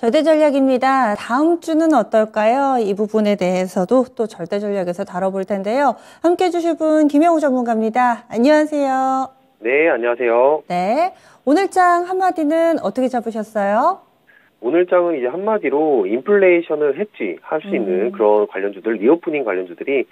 절대 전략입니다. 다음 주는 어떨까요? 이 부분에 대해서도 또 절대 전략에서 다뤄볼 텐데요. 함께 해주실 분 김영우 전문가입니다. 안녕하세요. 네, 안녕하세요. 네. 오늘 장 한마디는 어떻게 잡으셨어요? 오늘 장은 이제 한마디로 인플레이션을 해지할 수 있는 그런 관련주들, 리오프닝 관련주들이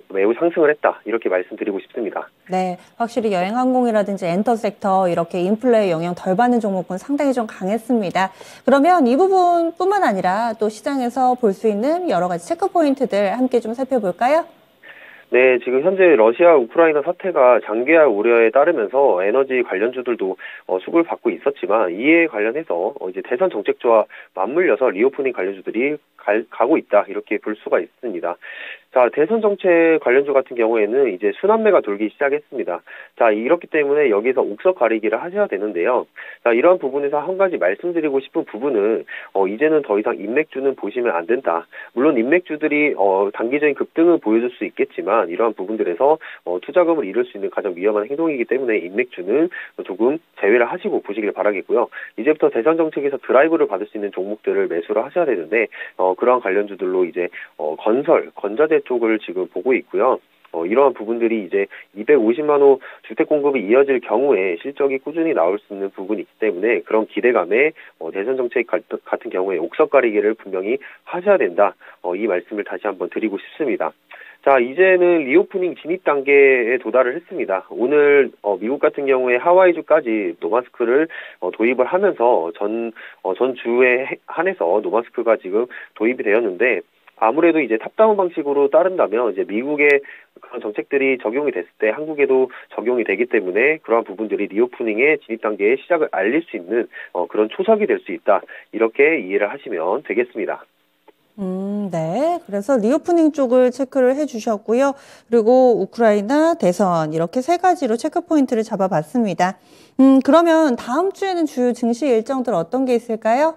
매우 상승을 했다. 이렇게 말씀드리고 싶습니다. 네. 확실히 여행항공이라든지 엔터 섹터 이렇게 인플레의 영향 덜 받는 종목은 상당히 좀 강했습니다. 그러면 이 부분뿐만 아니라 또 시장에서 볼 수 있는 여러 가지 체크 포인트들 함께 좀 살펴볼까요? 네, 지금 현재 러시아 우크라이나 사태가 장기화 우려에 따르면서 에너지 관련주들도 수급을 받고 있었지만 이에 관련해서 이제 대선 정책주와 맞물려서 리오프닝 관련주들이 가고 있다 이렇게 볼 수가 있습니다. 자, 대선 정책 관련주 같은 경우에는 이제 순환매가 돌기 시작했습니다. 자, 이렇기 때문에 여기서 옥석 가리기를 하셔야 되는데요. 자, 이러한 부분에서 한 가지 말씀드리고 싶은 부분은 이제는 더 이상 인맥주는 보시면 안 된다. 물론 인맥주들이 단기적인 급등을 보여줄 수 있겠지만 이러한 부분들에서 투자금을 잃을 수 있는 가장 위험한 행동이기 때문에 인맥주는 조금 제외를 하시고 보시길 바라겠고요. 이제부터 대선 정책에서 드라이브를 받을 수 있는 종목들을 매수를 하셔야 되는데 그러한 관련주들로 이제 건설, 건자재 쪽을 지금 보고 있고요. 이러한 부분들이 이제 250만 호 주택 공급이 이어질 경우에 실적이 꾸준히 나올 수 있는 부분이 있기 때문에 그런 기대감에 대선 정책 같은 경우에 옥석 가리기를 분명히 하셔야 된다. 이 말씀을 다시 한번 드리고 싶습니다. 자, 이제는 리오프닝 진입 단계에 도달을 했습니다. 오늘 미국 같은 경우에 하와이주까지 노마스크를 도입을 하면서 전 주에 한해서 노마스크가 지금 도입이 되었는데 아무래도 이제 탑다운 방식으로 따른다면 이제 미국의 그런 정책들이 적용이 됐을 때 한국에도 적용이 되기 때문에 그러한 부분들이 리오프닝의 진입 단계의 시작을 알릴 수 있는 그런 초석이 될 수 있다. 이렇게 이해를 하시면 되겠습니다. 네. 그래서 리오프닝 쪽을 체크를 해주셨고요. 그리고 우크라이나, 대선 이렇게 세 가지로 체크 포인트를 잡아봤습니다. 그러면 다음 주에는 주요 증시 일정들 어떤 게 있을까요?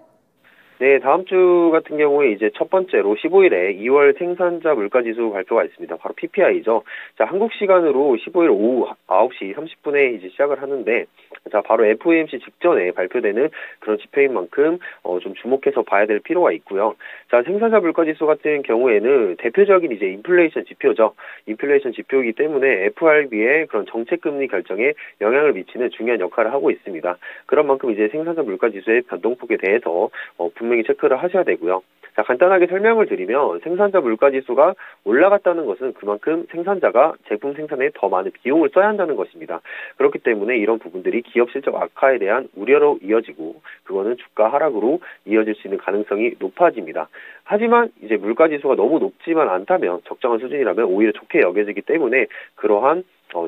네, 다음 주 같은 경우에 이제 첫 번째로 15일에 2월 생산자 물가지수 발표가 있습니다. 바로 PPI죠. 자, 한국 시간으로 15일 오후 9시 30분에 이제 시작을 하는데, 자, 바로 FOMC 직전에 발표되는 그런 지표인 만큼 좀 주목해서 봐야 될 필요가 있고요. 자, 생산자 물가지수 같은 경우에는 대표적인 이제 인플레이션 지표죠. 인플레이션 지표이기 때문에 FRB의 그런 정책 금리 결정에 영향을 미치는 중요한 역할을 하고 있습니다. 그런 만큼 이제 생산자 물가지수의 변동폭에 대해서 분명히 체크를 하셔야 되고요. 자, 간단하게 설명을 드리면 생산자 물가지수가 올라갔다는 것은 그만큼 생산자가 제품 생산에 더 많은 비용을 써야 한다는 것입니다. 그렇기 때문에 이런 부분들이 기업 실적 악화에 대한 우려로 이어지고 그거는 주가 하락으로 이어질 수 있는 가능성이 높아집니다. 하지만 이제 물가지수가 너무 높지만 않다면 적정한 수준이라면 오히려 좋게 여겨지기 때문에 그러한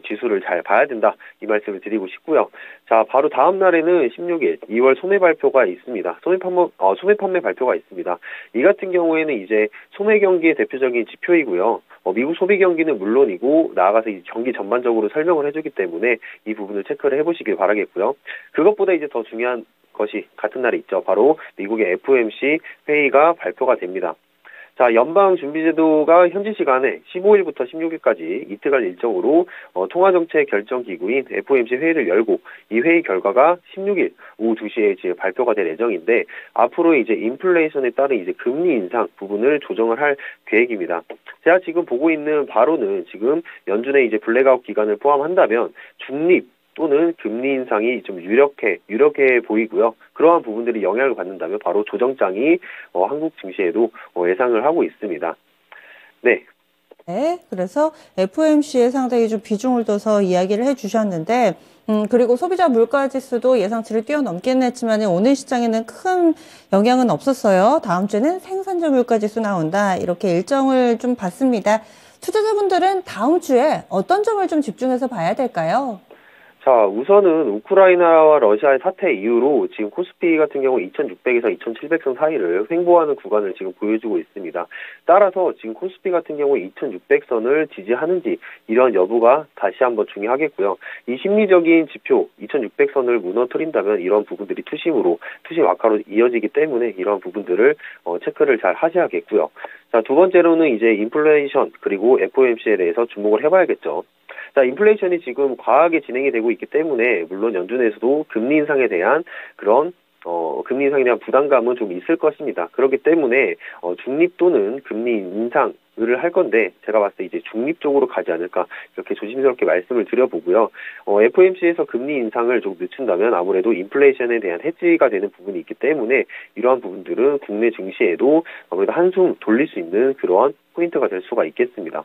지수를 잘 봐야 된다. 이 말씀을 드리고 싶고요. 자, 바로 다음 날에는 16일 2월 소매 발표가 있습니다. 소매 판매 발표가 있습니다. 이 같은 경우에는 이제 소매 경기의 대표적인 지표이고요. 미국 소비 경기는 물론이고 나아가서 이 경기 전반적으로 설명을 해주기 때문에 이 부분을 체크를 해보시길 바라겠고요. 그것보다 이제 더 중요한 것이 같은 날에 있죠. 바로 미국의 FOMC 회의가 발표가 됩니다. 자, 연방준비제도가 현지 시간에 15일부터 16일까지 이틀간 일정으로 통화정책 결정기구인 FOMC 회의를 열고 이 회의 결과가 16일 오후 2시에 이제 발표가 될 예정인데 앞으로 이제 인플레이션에 따른 이제 금리 인상 부분을 조정을 할 계획입니다. 제가 지금 보고 있는 바로는 지금 연준의 이제 블랙아웃 기간을 포함한다면 중립 또는 금리 인상이 좀 유력해 보이고요. 그러한 부분들이 영향을 받는다면 바로 조정장이 한국 증시에도 예상을 하고 있습니다. 네. 네. 그래서 FOMC에 상당히 좀 비중을 둬서 이야기를 해주셨는데, 그리고 소비자 물가 지수도 예상치를 뛰어넘기는 했지만 오늘 시장에는 큰 영향은 없었어요. 다음 주에는 생산자 물가 지수 나온다. 이렇게 일정을 좀 봤습니다. 투자자분들은 다음 주에 어떤 점을 좀 집중해서 봐야 될까요? 자, 우선은 우크라이나와 러시아의 사태 이후로 지금 코스피 같은 경우 2600에서 2700선 사이를 횡보하는 구간을 지금 보여주고 있습니다. 따라서 지금 코스피 같은 경우 2600선을 지지하는지 이런 여부가 다시 한번 중요하겠고요. 이 심리적인 지표 2600선을 무너뜨린다면 이런 부분들이 투심 악화로 이어지기 때문에 이런 부분들을 체크를 잘 하셔야겠고요. 자, 두 번째로는 이제 인플레이션 그리고 FOMC에 대해서 주목을 해봐야겠죠. 자, 인플레이션이 지금 과하게 진행이 되고 있기 때문에 물론 연준에서도 금리 인상에 대한 그런 금리 인상에 대한 부담감은 좀 있을 것입니다. 그렇기 때문에 중립 또는 금리 인상을 할 건데 제가 봤을 때 이제 중립 쪽으로 가지 않을까 이렇게 조심스럽게 말씀을 드려보고요. FOMC에서 금리 인상을 좀 늦춘다면 아무래도 인플레이션에 대한 해지가 되는 부분이 있기 때문에 이러한 부분들은 국내 증시에도 아무래도 한숨 돌릴 수 있는 그런 포인트가 될 수가 있겠습니다.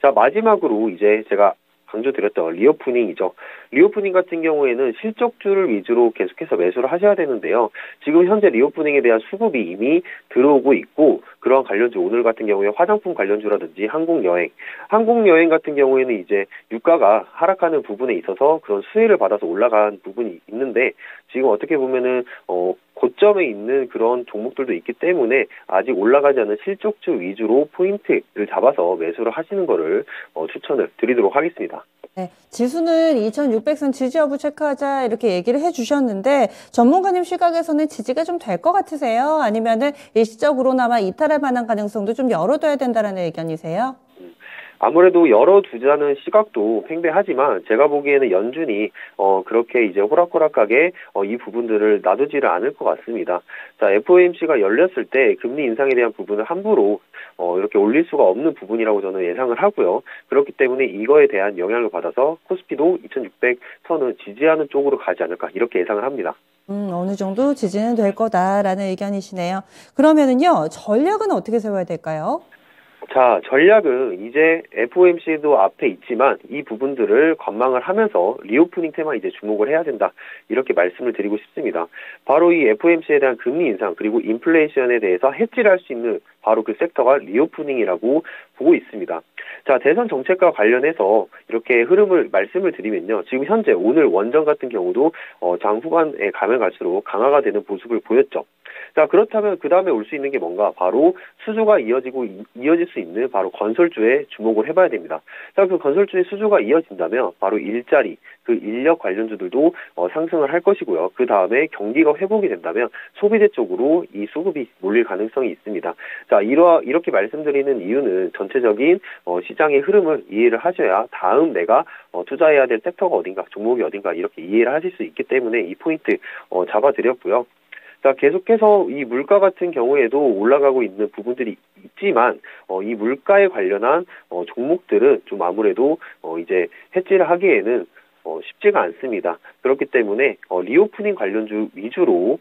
자, 마지막으로 이제 제가 강조드렸던 리오프닝이죠. 리오프닝 같은 경우에는 실적주를 위주로 계속해서 매수를 하셔야 되는데요. 지금 현재 리오프닝에 대한 수급이 이미 들어오고 있고 그러한 관련주 오늘 같은 경우에 화장품 관련주라든지 항공여행 같은 경우에는 이제 유가가 하락하는 부분에 있어서 그런 수혜를 받아서 올라간 부분이 있는데 지금 어떻게 보면은 고점에 있는 그런 종목들도 있기 때문에 아직 올라가지 않은 실적주 위주로 포인트를 잡아서 매수를 하시는 거를 추천을 드리도록 하겠습니다. 네, 지수는 2600선 지지 여부 체크하자 이렇게 얘기를 해주셨는데 전문가님 시각에서는 지지가 좀 될 것 같으세요? 아니면은 일시적으로나마 이탈할 만한 가능성도 좀 열어둬야 된다라는 의견이세요? 아무래도 열어두자는 시각도 팽배하지만 제가 보기에는 연준이 그렇게 이제 호락호락하게 이 부분들을 놔두지를 않을 것 같습니다. 자, FOMC가 열렸을 때 금리 인상에 대한 부분을 함부로 이렇게 올릴 수가 없는 부분이라고 저는 예상을 하고요. 그렇기 때문에 이거에 대한 영향을 받아서 코스피도 2600선을 지지하는 쪽으로 가지 않을까 이렇게 예상을 합니다. 어느 정도 지지는 될 거다라는 의견이시네요. 그러면은요, 전략은 어떻게 세워야 될까요? 자, 전략은 이제 FOMC도 앞에 있지만 이 부분들을 관망을 하면서 리오프닝 테마 이제 주목을 해야 된다. 이렇게 말씀을 드리고 싶습니다. 바로 이 FOMC에 대한 금리 인상 그리고 인플레이션에 대해서 해지를 할 수 있는 바로 그 섹터가 리오프닝이라고 보고 있습니다. 자, 대선 정책과 관련해서 이렇게 흐름을 말씀을 드리면요. 지금 현재 오늘 원전 같은 경우도 장 후반에 가면 갈수록 강화가 되는 모습을 보였죠. 자, 그렇다면 그 다음에 올 수 있는 게 뭔가 바로 수주가 이어질 수 있는 바로 건설주에 주목을 해봐야 됩니다. 자, 그 건설주의 수주가 이어진다면 바로 일자리, 그 인력 관련주들도 상승을 할 것이고요. 그 다음에 경기가 회복이 된다면 소비재 쪽으로 이 수급이 몰릴 가능성이 있습니다. 자, 이렇게 말씀드리는 이유는 전체적인 시장의 흐름을 이해를 하셔야 다음 내가 투자해야 될 섹터가 어딘가, 종목이 어딘가 이렇게 이해를 하실 수 있기 때문에 이 포인트 잡아드렸고요. 자, 계속해서 이 물가 같은 경우에도 올라가고 있는 부분들이 있지만, 이 물가에 관련한, 종목들은 좀 아무래도, 이제 해지를 하기에는, 쉽지가 않습니다. 그렇기 때문에, 리오프닝 관련주 위주로,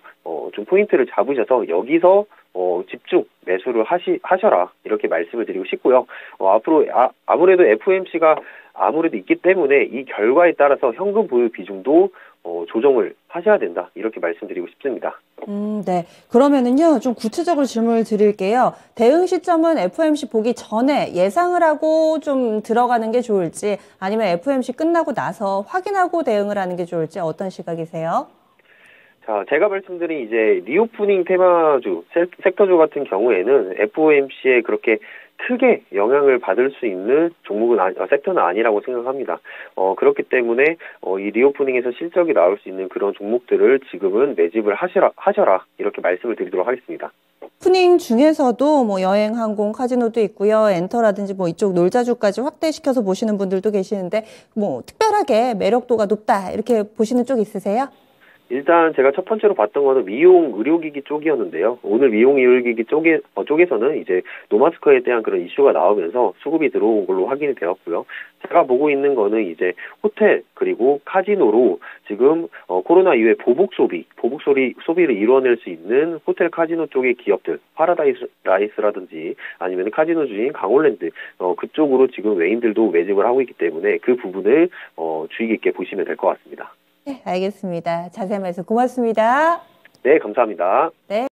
좀 포인트를 잡으셔서 여기서, 집중 매수를 하셔라. 이렇게 말씀을 드리고 싶고요. 앞으로, 아무래도 FOMC가 아무래도 있기 때문에 이 결과에 따라서 현금 보유 비중도 조정을 하셔야 된다. 이렇게 말씀드리고 싶습니다. 네. 그러면은요, 좀 구체적으로 질문을 드릴게요. 대응 시점은 FOMC 보기 전에 예상을 하고 좀 들어가는 게 좋을지, 아니면 FOMC 끝나고 나서 확인하고 대응을 하는 게 좋을지 어떤 시각이세요? 자, 제가 말씀드린 이제 리오프닝 테마주, 섹터주 같은 경우에는 FOMC에 그렇게 크게 영향을 받을 수 있는 종목은 섹터는 아니라고 생각합니다. 그렇기 때문에 이 리오프닝에서 실적이 나올 수 있는 그런 종목들을 지금은 매집을 하셔라 이렇게 말씀을 드리도록 하겠습니다. 오프닝 중에서도 뭐 여행, 항공, 카지노도 있고요. 엔터라든지 뭐 이쪽 놀자주까지 확대시켜서 보시는 분들도 계시는데 뭐 특별하게 매력도가 높다 이렇게 보시는 쪽 있으세요? 일단 제가 첫 번째로 봤던 거는 미용 의료기기 쪽이었는데요. 오늘 미용 의료기기 쪽에서는 이제 노마스크에 대한 그런 이슈가 나오면서 수급이 들어온 걸로 확인이 되었고요. 제가 보고 있는 거는 이제 호텔 그리고 카지노로 지금 코로나 이후에 보복 소비를 이루어낼 수 있는 호텔 카지노 쪽의 기업들, 파라다이스라든지 아니면 카지노 주인 강홀랜드 그쪽으로 지금 외인들도 매집을 하고 있기 때문에 그 부분을 주의 깊게 보시면 될 것 같습니다. 네, 알겠습니다. 자세한 말씀 고맙습니다. 네, 감사합니다. 네.